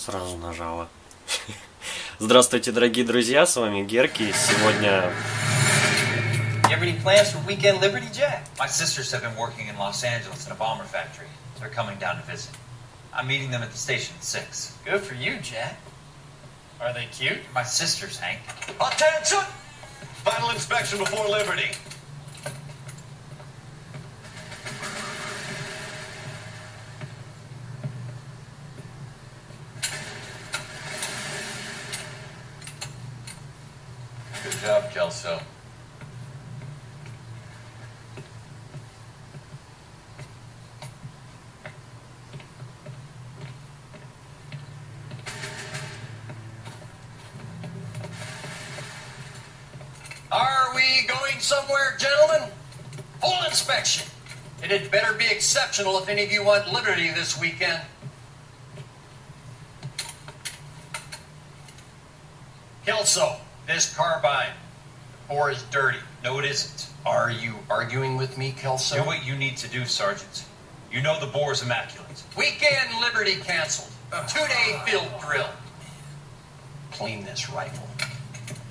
Сразу нажала. Здравствуйте, дорогие друзья, с вами Герки. Сегодня... You have any plans for weekend Liberty, Jack? My sisters have been working in Los Angeles in a bomber factory. They're coming down to visit. I'm meeting them at the station at 6. Good for you, Jack. Are they cute? My sisters, Hank. Attention! Final inspection before Liberty. Good job, Kelso. Are we going somewhere, gentlemen? Full inspection. It had better be exceptional if any of you want Liberty this weekend. Kelso, this carbine. The bore is dirty. No, it isn't. Are you arguing with me, Kelso? Do what you need to do, Sergeant. You know the bore is immaculate. Weekend Liberty canceled. A 2-day field drill. Clean this rifle.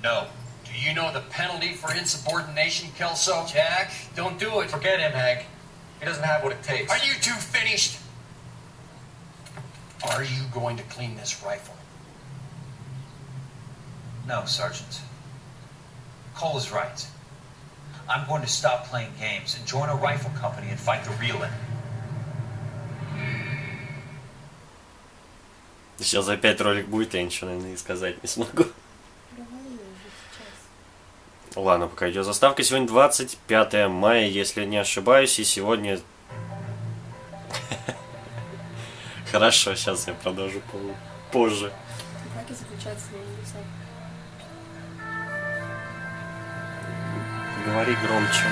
No. Do you know the penalty for insubordination, Kelso? Jack, don't do it. Forget him, Hank. He doesn't have what it takes. Are you two finished? Are you going to clean this rifle? No, Sergeant. Cole is right. I'm going to stop playing games and join a rifle company and fight the real enemy. Сейчас опять ролик будет, я ничего, наверное, и сказать не смогу. Ладно, пока идет заставка. Сегодня 25 мая, если не ошибаюсь, и сегодня... Хорошо, сейчас я продолжу позже. Как и заключаться на небесах. Говори громче.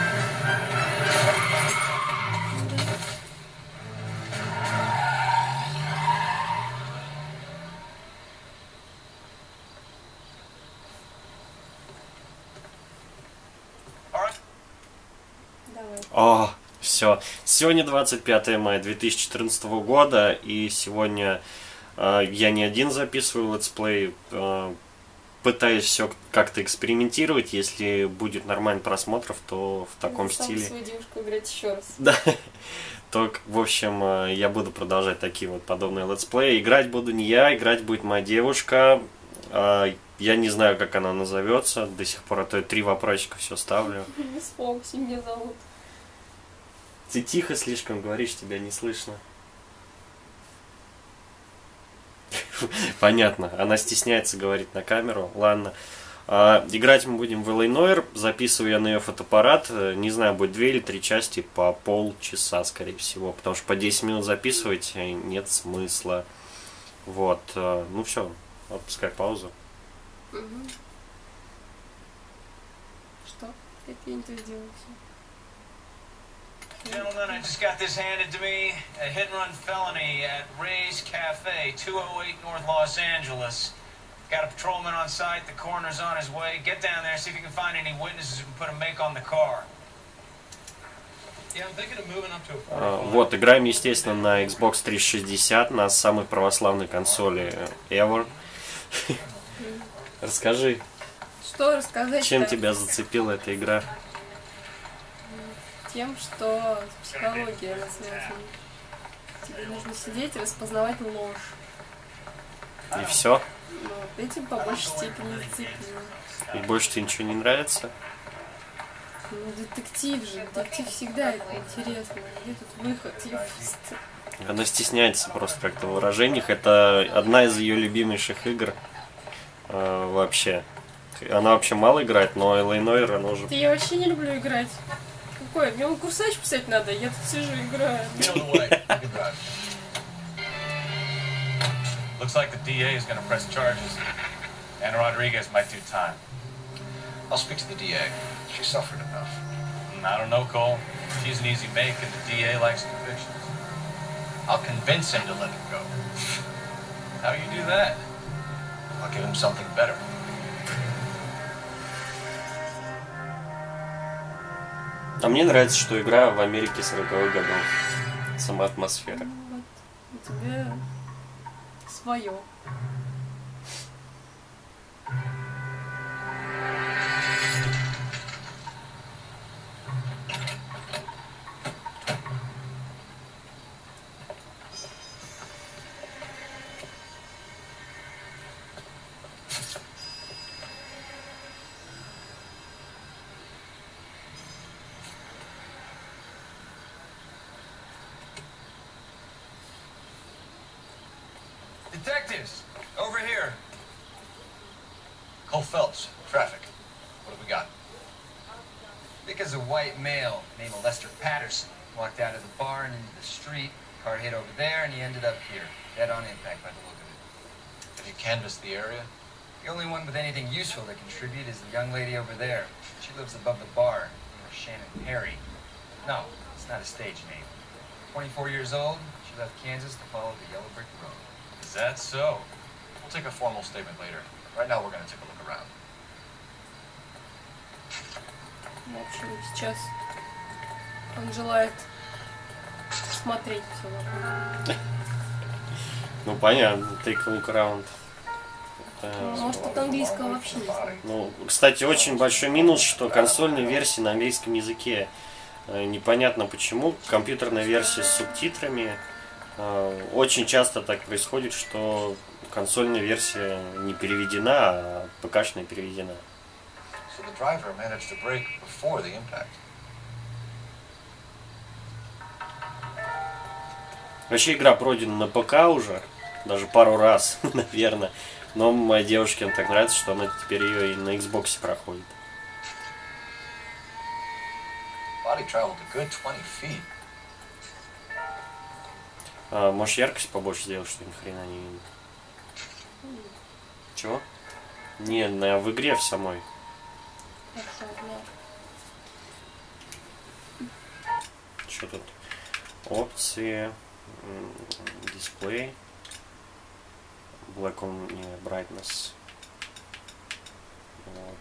О, все. Сегодня 25 мая 2014 года, и сегодня я не один записываю летсплей, пытаюсь все как-то экспериментировать. Если будет нормально просмотров, то в таком стиле. Свою девушку играть еще раз. Да. То, в общем, я буду продолжать такие вот подобные летсплеи. Играть буду не я, играть будет моя девушка. Я не знаю, как она назовется. До сих пор, а то я 3 вопросика все ставлю. Мисс Foxy, меня зовут. Ты тихо слишком говоришь, тебя не слышно. Понятно, она стесняется говорить на камеру. Ладно. Играть мы будем в Noire. Записываю я на ее фотоаппарат. Не знаю, будет 2 или 3 части по полчаса, скорее всего. Потому что по 10 минут записывать нет смысла. Вот. Ну все, отпускай паузу. Что? Как я не то сделала все? Gentlemen, I just got this handed to me. A hit-and-run felony at Ray's Cafe, 208 North Los Angeles. Got a patrolman on site. The coroner's on his way. Get down there, see if you can find any witnesses who can put a make on the car. Yeah, I'm thinking of moving up to a 45. Вот, играем, естественно, на Xbox 360, на самой православной консоли ever. Расскажи, Что рассказать? чем тебя зацепила эта игра? Тем, что психология она связана. Тебе нужно сидеть и распознавать ложь. И все? Но этим по большей степени зацепило. И больше тебе ничего не нравится? Ну, детектив же. Детектив всегда это интересно. Где тут выход? Она стесняется просто как-то в выражениях. Это одна из ее любимейших игр вообще. Она вообще мало играет, но Noire она уже... Я вообще не люблю играть. Какой? Мне курсач писать надо, я тут сижу и играю. Looks like the DA is going to press charges, and Rodriguez might do time. I'll speak to the DA. She suffered enough. I don't know, Cole. She's an easy make, and the DA likes convictions. I'll convince him to let her go. How you do that? I'll give him something better. А мне нравится, что игра в Америке 40-х годов. Сама атмосфера. Вот. У тебя свое. Detectives, over here. Cole Phelps, traffic. What have we got? Because a white male named Lester Patterson walked out of the bar and into the street. Car hit over there and he ended up here. Dead on impact by the look of it. Have you canvassed the area? The only one with anything useful to contribute is the young lady over there. She lives above the bar. Her name is Shannon Perry. No, it's not a stage name. 24 years old, she left Kansas to follow the yellow brick road. Is that so? We'll take a formal statement later. Right now we're going to take a look around. В общем, сейчас он желает смотреть все вокруг. Ну понятно, take a look around. Может, тут английского вообще не знаю. Ну, кстати, очень большой минус, что консольные версии на английском языке непонятно почему. Компьютерная версия с субтитрами. Очень часто так происходит, что консольная версия не переведена, а ПК-шная переведена. So the driver managed to brake before the impact. Вообще игра пройдена на ПК уже, даже пару раз, наверное. Но моей девушке он так нравится, что она теперь ее и на Xbox проходит. Body traveled a good 20 feet. Можешь яркость побольше сделать, что ни хрена не видно. Чего? Не, в игре в самой. Что тут? Опции. Дисплей. Black on brightness. Вот.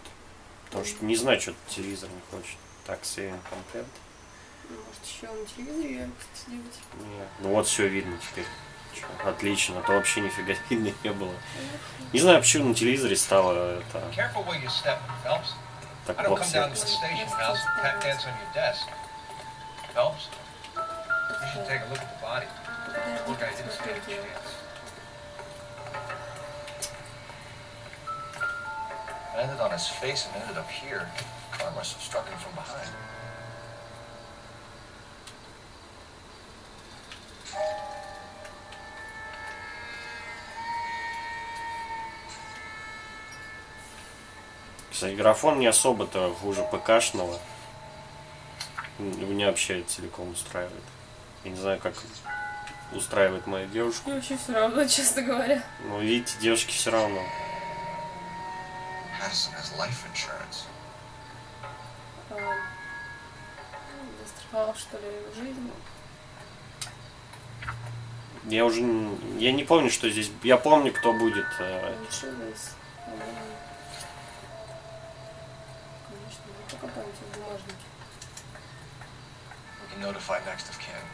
Потому что не знаю, что телевизор не хочет. Так, saving complete. Может, еще на телевизоре яркость сделать? Нет. Ну вот все видно теперь. Чё, отлично, а то вообще нифига видно не было. Не знаю, почему на телевизоре стало это так плохо яркость. Landed on his face and ended up here. Car must have struck him from behind. Кстати, графон не особо-то хуже ПК-шного. Меня вообще целиком устраивает. Я не знаю, как устраивает мою девушку. Мне вообще все равно, честно говоря. Но видите, девушке все равно. Застраховал, что ли, жизнь? Я не помню, что здесь. Я помню, кто будет. Иншуренс. Конечно, мы покопаемся в бумажнике. Notify next of kin.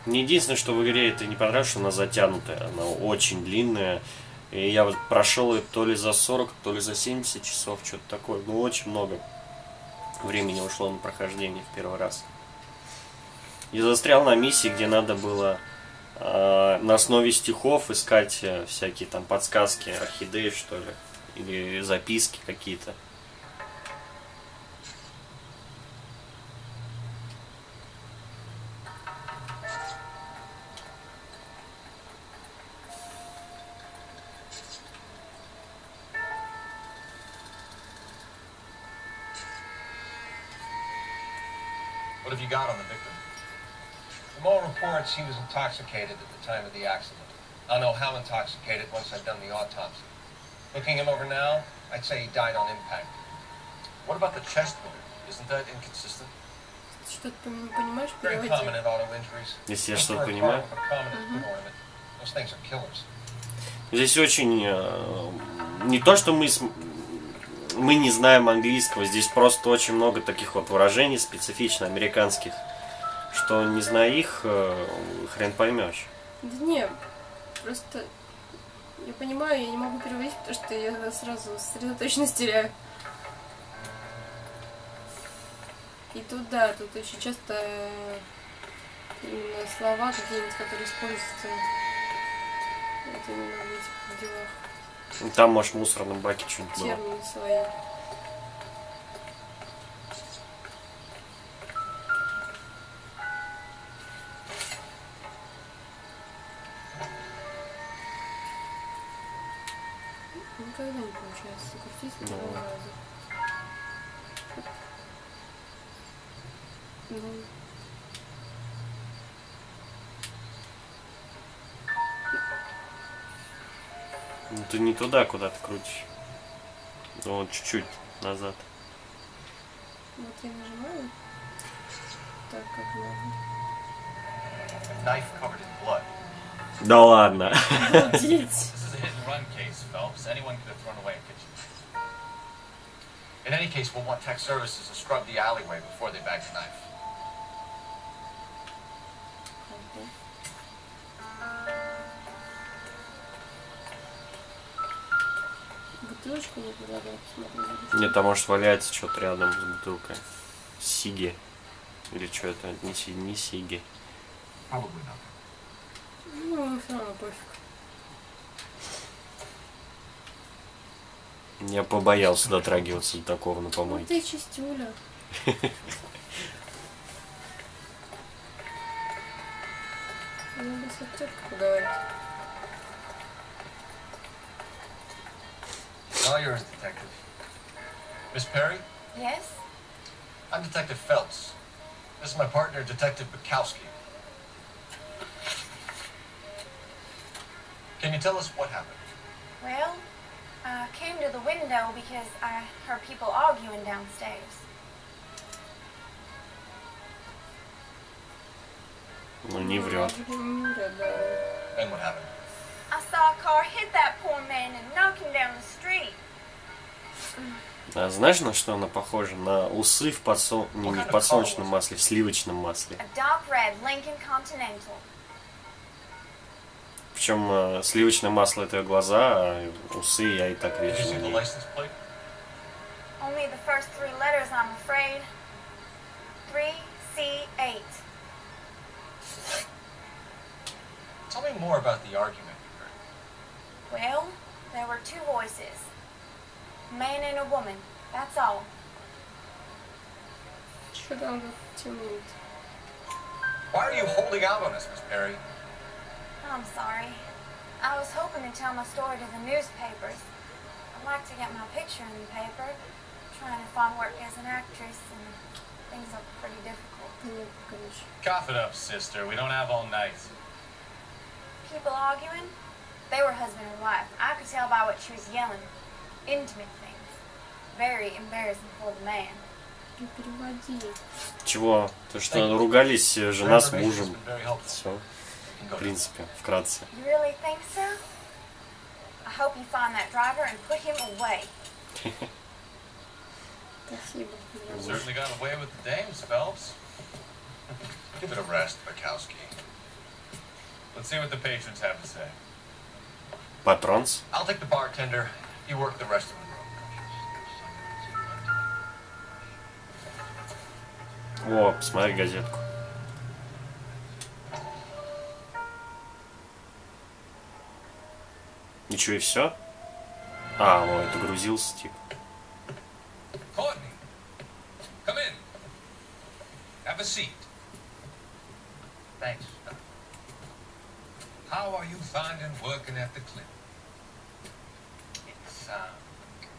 Мне единственное, что в игре это не понравилось, что она затянутая, она очень длинная. И я вот прошел ее то ли за 40, то ли за 70 часов, что-то такое. Ну, очень много времени ушло на прохождение в первый раз. И застрял на миссии, где надо было на основе стихов искать всякие там подсказки, орхидеи, что ли, или записки какие-то. What have you got on the victim? From all reports, he was intoxicated at the time of the accident. I'll know how intoxicated once I've done the autopsy. Looking him over now, I'd say he died on impact. What about the chest wound? Isn't that inconsistent? Что ты понимаешь, Very переводи. common in auto injuries. Если я что-то понимаю. Those things are killers. Здесь очень... Не то, что мы не знаем английского, здесь просто очень много таких вот выражений специфично американских. что не зная их, хрен поймешь. Да не, просто я понимаю, я не могу переводить, потому что я сразу сосредоточенность теряю. И тут, да, тут очень часто именно слова какие-нибудь, которые используются вот именно в этих делах. Там, может, в мусорном баке что-нибудь было. Термины свои. Никогда не получается закрутить с первого раза. Ну, ты не туда, куда ты крутишь. Ну, вот чуть-чуть назад. Вот я нажимаю. Так, как надо. Knife covered in blood. Да ладно. Обалдеть. This is a hit and run case, Phelps. Anyone could have thrown away a kitchen. In any case, we'll want tech services to scrub the alleyway before they bag the knife. Бутылочку не предлагаю посмотреть. Нет, там может валяется что-то рядом с бутылкой. Сиги. Или что это? Не сиги. Probably not. Ну, все равно пофиг. Я побоялся дотрагиваться до такого на Ну помойке. ты чистюля. Надо с актеркой поговорить. All yours, Detective. Miss Perry? Yes? I'm Detective Phelps. This is my partner, Detective Bukowski. Can you tell us what happened? Well, I came to the window because I heard people arguing downstairs. Ну, не врет. And what happened? I saw a car hit that poor man and knock him down the street. А знаешь, на что она похожа? На усы в не в подсолнечном масле, в сливочном масле. A dark red Lincoln Continental. Причем сливочное масло это ее глаза, а усы я и так Did you вижу. see the license plate? Only the first three letters, I'm afraid. 3C8. Tell me more about the argument you heard. Well, there were two voices. A man and a woman. That's all. Что там темнеет? Why are you holding out on us, Miss Perry? I'm sorry. I was hoping to tell my story to the newspapers. I'd like to get my picture in the paper. Trying to find work as an actress, and things are pretty difficult. Нет, короче. Cough it up, sister. We don't have all night. People arguing? They were husband and wife. I could tell by what she was yelling. Intimate things. Very embarrassing for the man. Не переводи. Чего? То, что ругались жена с мужем. Все. В принципе, вкратце. You really think so? I hope you find that driver and put him away. Спасибо. Certainly got away with the dames, Phelps. Give it a rest, Bukowski. Let's see what the patrons have to say. Патронс. I'll take the bartender. You work the rest of the room. О, посмотри газетку. Ничего и все? А, вот, это грузился типа. Courtney, come in. Have a seat. Thanks. How are you finding working at the clinic? It's,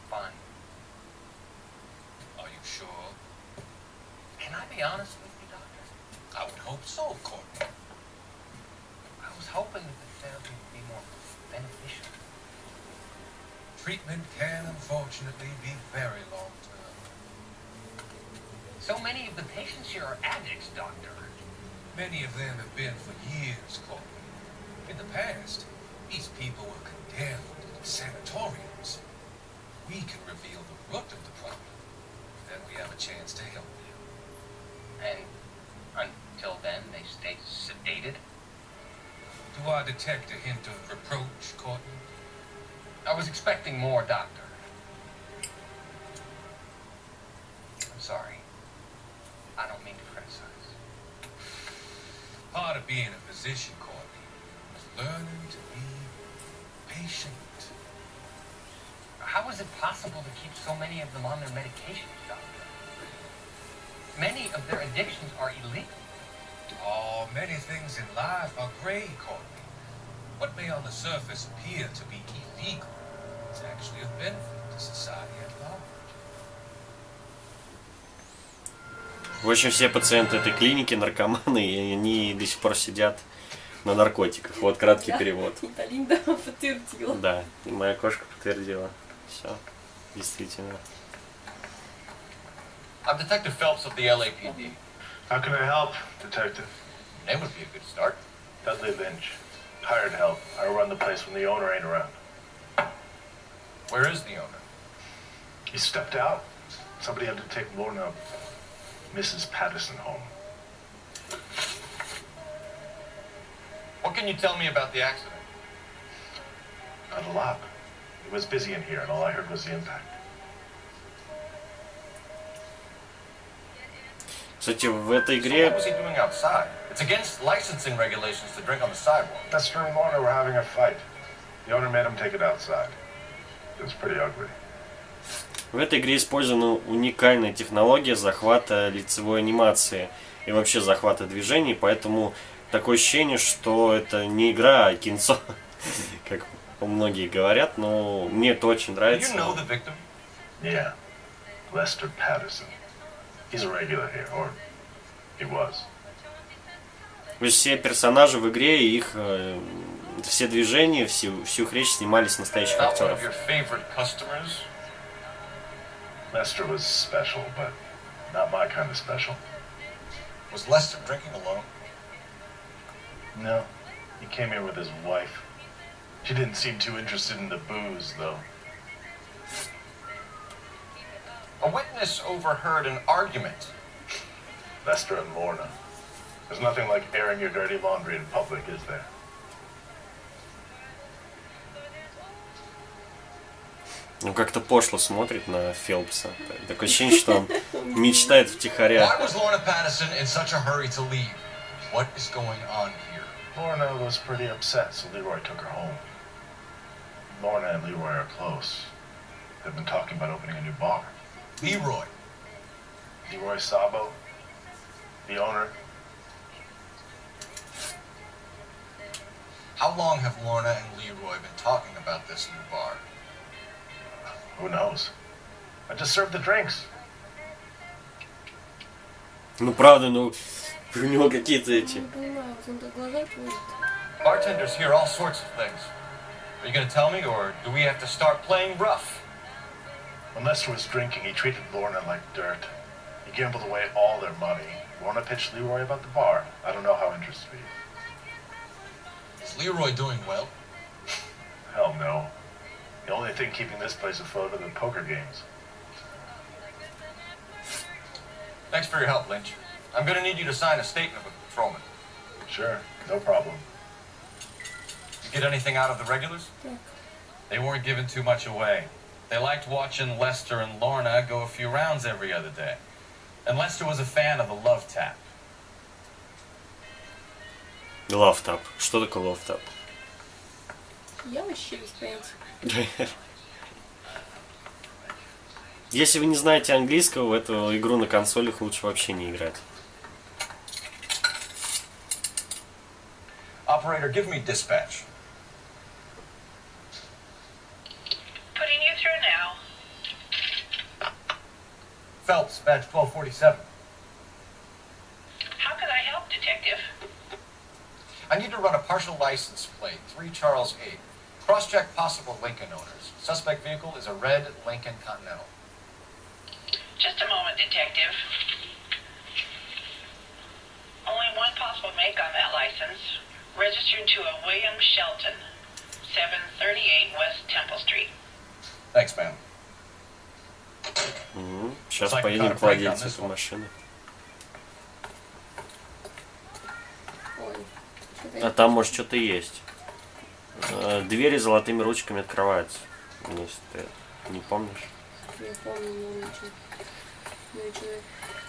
fine. Are you sure? Can I be honest with you, Doctor? I would hope so, Courtney. I was hoping that the therapy would be more beneficial. Treatment can, unfortunately, be very long-term. So many of the patients here are addicts, Doctor. Many of them have been for years, Courtney. In the past, these people were condemned to sanatoriums. We can reveal the root of the problem. Then we have a chance to help them. And Till then, they stay sedated. Do I detect a hint of reproach, Courtney? I was expecting more, Doctor. I'm sorry. I don't mean to criticize. Part of being a physician, Courtney, is learning to be patient. How is it possible to keep so many of them on their medications, Doctor? Many of their addictions are illegal. Oh, many things in life are gray, Courtney. What may on the surface appear to be illegal is actually of benefit to society at large. В общем, все пациенты этой клиники наркоманы, и они до сих пор сидят на наркотиках. Вот краткий перевод. Линда подтвердила. Да, и моя кошка подтвердила. Все, действительно. I'm Detective Phelps of the LAPD. How can I help, Detective? That would be a good start. Dudley Lynch. Hired help. I run the place when the owner ain't around. Where is the owner? He stepped out. Somebody had to take Lorna, Mrs. Patterson, home. What can you tell me about the accident? Not a lot. It was busy in here, and all I heard was the impact. Кстати, в этой So игре... what was he doing outside? It's against licensing regulations to drink on the sidewalk. Lester and Lorna were having a fight. The owner made him take it outside. It was pretty ugly. В этой игре использована уникальная технология захвата лицевой анимации и вообще захвата движений, поэтому такое ощущение, что это не игра, а кинцо, как многие говорят, но мне это очень нравится. Do you know the victim? Yeah. Lester Patterson. He's a regular here, or he was. То есть все персонажи в игре, их все движения, всю их речь снимались с настоящих Not one актеров. of your favorite customers? Lester was special, but not my kind of special. Was Lester drinking alone? No. He came here with his wife. She didn't seem too interested in the booze, though. A witness overheard an argument. Lester and Lorna. There's nothing like airing your dirty laundry in public, is there? Ну, как-то пошло смотрит на Фелпса. Такое ощущение, что он мечтает втихаря. Why was Lorna Patterson in such a hurry to leave? What is going on here? Lorna was pretty upset, so Leroy took her home. Lorna and Leroy are close. They've been talking about opening a new bar. Leroy. Leroy Sabo, the owner. How long have Lorna and Leroy been talking about this new bar? Who knows? I just served the drinks. Ну, правда, ну, у него какие-то эти... Не понимаю, вот он так глаза отводит. Bartenders hear all sorts of things. Are you going to tell me, or do we have to start playing rough? When Lester was drinking, he treated Lorna like dirt. He gambled away all their money. Lorna pitched Leroy about the bar. I don't know how interested he is. Is Leroy doing well? Hell no. The only thing keeping this place afloat are the poker games. Thanks for your help, Lynch. I'm going to need you to sign a statement with the patrolman. Sure, no problem. You get anything out of the regulars? Так, They weren't giving too much away. They liked watching Lester and Lorna go a few rounds every other day. And Lester was a fan of the love tap. Лавтап. Что такое лавтап? я вообще без понятия. Если вы не знаете английского, в эту игру на консолях лучше вообще не играть. Operator, give me dispatch. Putting you through now. Phelps, badge 1247. How can I help, Detective? I need to run a partial license plate, 3 Charles 8. Cross-check possible Lincoln owners. Suspect vehicle is a red Lincoln Continental. Just a moment, Detective. Only one possible make on that license. Registered to a William Shelton, 738 West Temple Street. Thanks, ma'am. Сейчас поедем к владельцу этой машины. Ой, что-то А там, может, что-то есть. Двери золотыми ручками открываются. Если ты не помнишь. я помню, но ничего.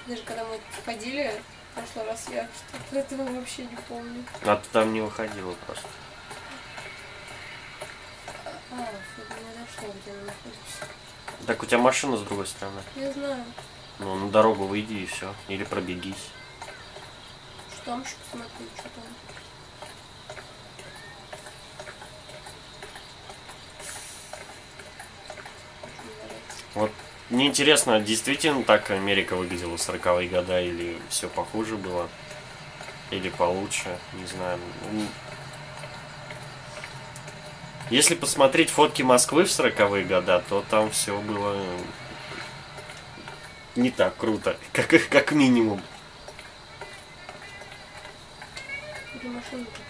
Даже когда мы ходили в прошлый раз, я что-то этого вообще не помню. А ты там не выходила просто. Что-то не дошло, где мы находимся. Так у тебя машина с другой стороны. Я знаю. Ну, на дорогу выйди и все. Или пробегись. Что там еще посмотреть, что там. Вот мне интересно, действительно так Америка выглядела в 40-е годы, или все похуже было, или получше, не знаю. Если посмотреть фотки Москвы в 40-е годы, то там все было не так круто, как минимум. Где машина-то?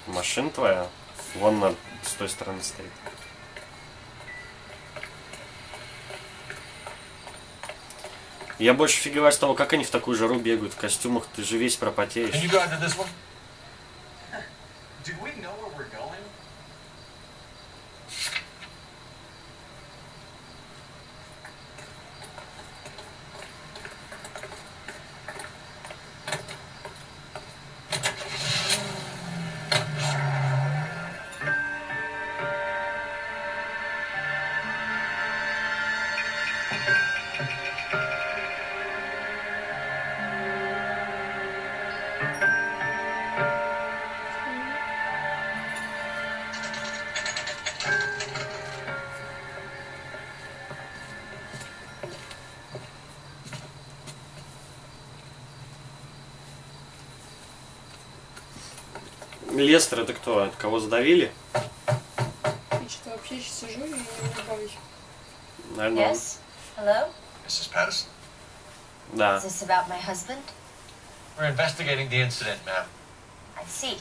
Машина твоя? Вон с той стороны стоит. Я больше фиговаю с того, как они в такую жару бегают в костюмах, ты же весь пропотеешь. Лестер, это кто? Это кого задавили? Я что-то вообще сейчас сижу и не боюсь. Наверное. Yes? Hello? Mrs. Patterson? Да. Is this about my husband? We're investigating the incident, ma'am. I see.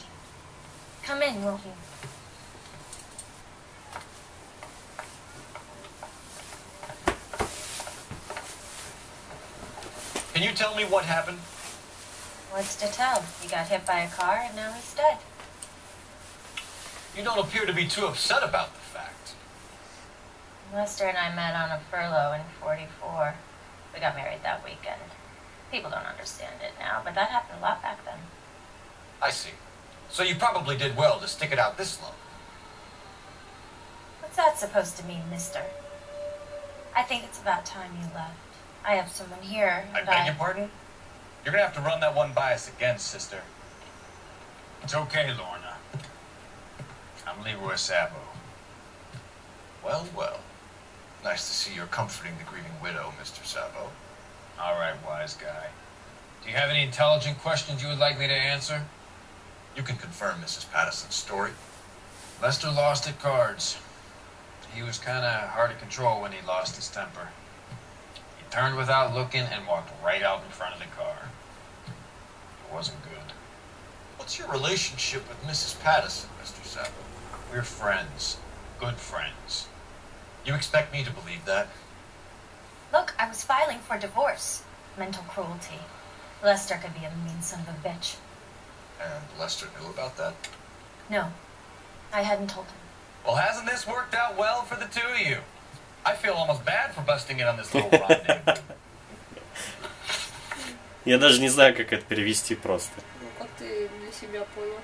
Come in, won't you? Can you tell me what happened? What's to tell? He got hit by a car and now he's dead. You don't appear to be too upset about the fact. Lester and I met on a furlough in 44. We got married that weekend. People don't understand it now, but that happened a lot back then. I see. So you probably did well to stick it out this long. What's that supposed to mean, mister? I think it's about time you left. I have someone here, I and beg your pardon? You're gonna have to run that one by us again, sister. It's okay, Lorna. I'm Leroy Sabo. Well, well. Nice to see you're comforting the grieving widow, Mr. Sabo. All right, wise guy. Do you have any intelligent questions you would like me to answer? You can confirm Mrs. Patterson's story. Lester lost at cards. He was kind of hard to control when he lost his temper. He turned without looking and walked right out in front of the car. It wasn't good. What's your relationship with Mrs. Patterson, Mr. Sabo? We're friends. Good friends. You expect me to believe that? Look, I was filing for divorce. Mental cruelty. Lester could be a mean son of a bitch. And Lester knew about that? No, I hadn't told him. Well, hasn't this worked out well for the two of you? I feel almost bad for busting in on this little rendezvous. Я даже не знаю, как это перевести просто. Ну, как ты для себя понял?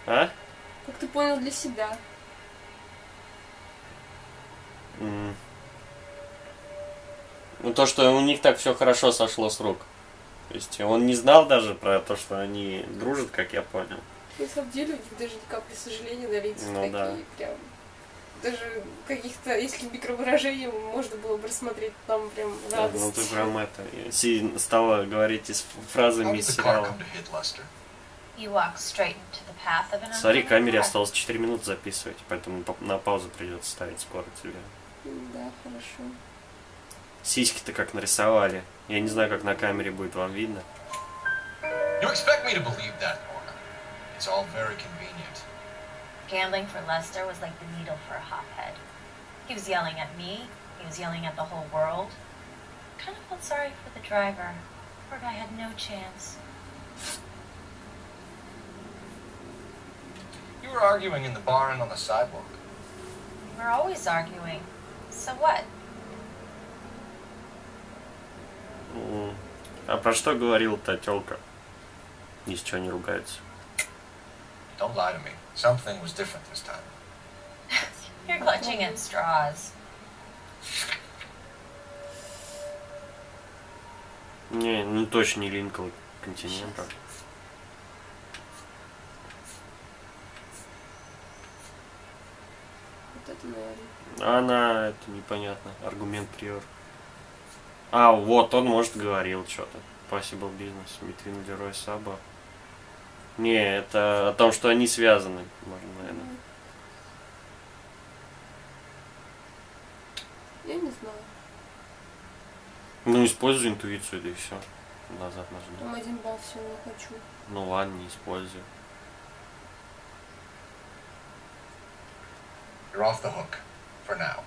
А? Как ты понял для себя? Ну, то, что у них так все хорошо сошло с рук. То есть он не знал даже про то, что они дружат, как я понял. На самом деле у них даже ни капли сожаления на лицах, Ну, такие да. прям. Даже каких-то, если микровыражений можно было бы рассмотреть, там прям радость. Ну ты прям это стала говорить из фразами из сериала. You walk straight into the path of an Смотри, oncoming камере car. осталось 4 минуты записывать, поэтому на паузу придется ставить скоро тебе. Да, хорошо. Сиськи-то как нарисовали. Я не знаю, как на камере будет, вам видно? You expect me to believe that, Nora? It's all very convenient. Gambling for Lester was like the needle for a hothead. He was yelling at me. He was yelling at the whole world. Kind of felt sorry for the driver. Poor guy had no chance. were arguing in the bar and on the sidewalk. We're always arguing. So what? А про что говорила-то тёлка? Ни с чего не ругается. Don't lie to me. Something was different this time. You're clutching at straws. Не, ну точно не Линкольн Континента. Вот это, наверное. Она, это непонятно, аргумент приор. А, вот, он, может, говорил что-то. Possible business, between Leroy Saba. Не, это о том, что они связаны, можно, наверное. Я не знаю. Ну, используй интуицию, да и все. Назад нажми. Там 1 балл всего не хочу. Ну ладно, не используй. You're off the hook. For now.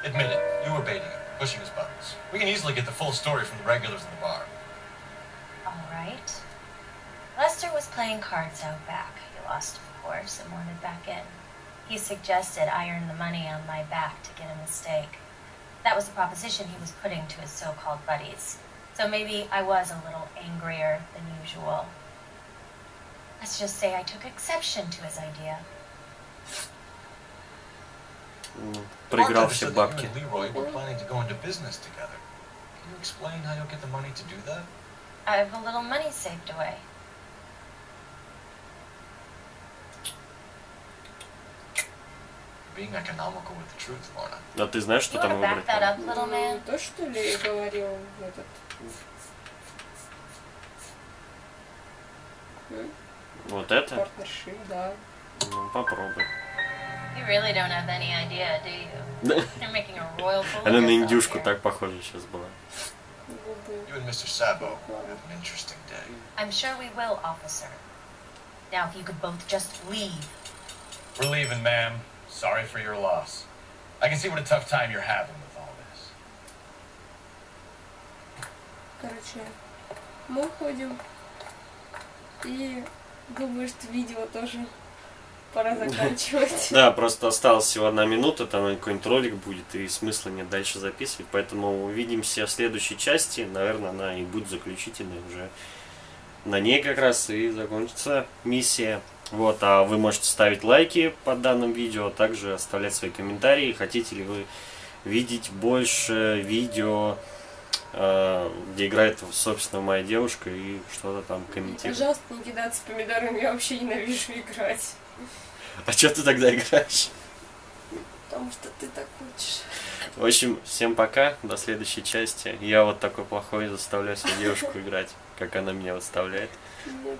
Admit it. You were baiting him, pushing his buttons. We can easily get the full story from the regulars in the bar. All right. Lester was playing cards out back. He lost, of course, and wanted back in. He suggested I earn the money on my back to get a mistake. That was the proposition he was putting to his so-called buddies. So maybe I was a little angrier than usual. Let's just say I took exception to his idea. Проиграл все бабки. Leroy were planning to go into business together. Can you explain how you'll get the money to do that? I have a little money saved away. Being economical with the truth, Lorna. А ты знаешь, что You там want to back выбрать? that up, little man? То, что ли, говорил этот... Вот это? Партнершип, да. Ну, попробуй. You really don't have any idea, do you? You're making a royal fool of Она на yourself индюшку here. так похожа сейчас была. You and Mr. Sabo have an interesting day. I'm sure we will, officer. Now, if you could both just leave. We're leaving, ma'am. Sorry for your loss. I can see what a tough time you're having with all this. Короче, мы уходим. И думаю, что видео тоже пора заканчивать. Да, просто осталась всего 1 минута, там какой-нибудь ролик будет, и смысла нет дальше записывать. Поэтому увидимся в следующей части. Наверное, она и будет заключительной уже. На ней как раз и закончится миссия. Вот, а вы можете ставить лайки под данным видео, также оставлять свои комментарии. Хотите ли вы видеть больше видео, где играет, собственно, моя девушка и что-то там комментирует. Пожалуйста, не кидаться помидорами, я вообще ненавижу играть. А что ты тогда играешь? Потому что ты так хочешь. В общем, всем пока, до следующей части. Я вот такой плохой заставляю свою девушку играть, как она меня выставляет. Нет.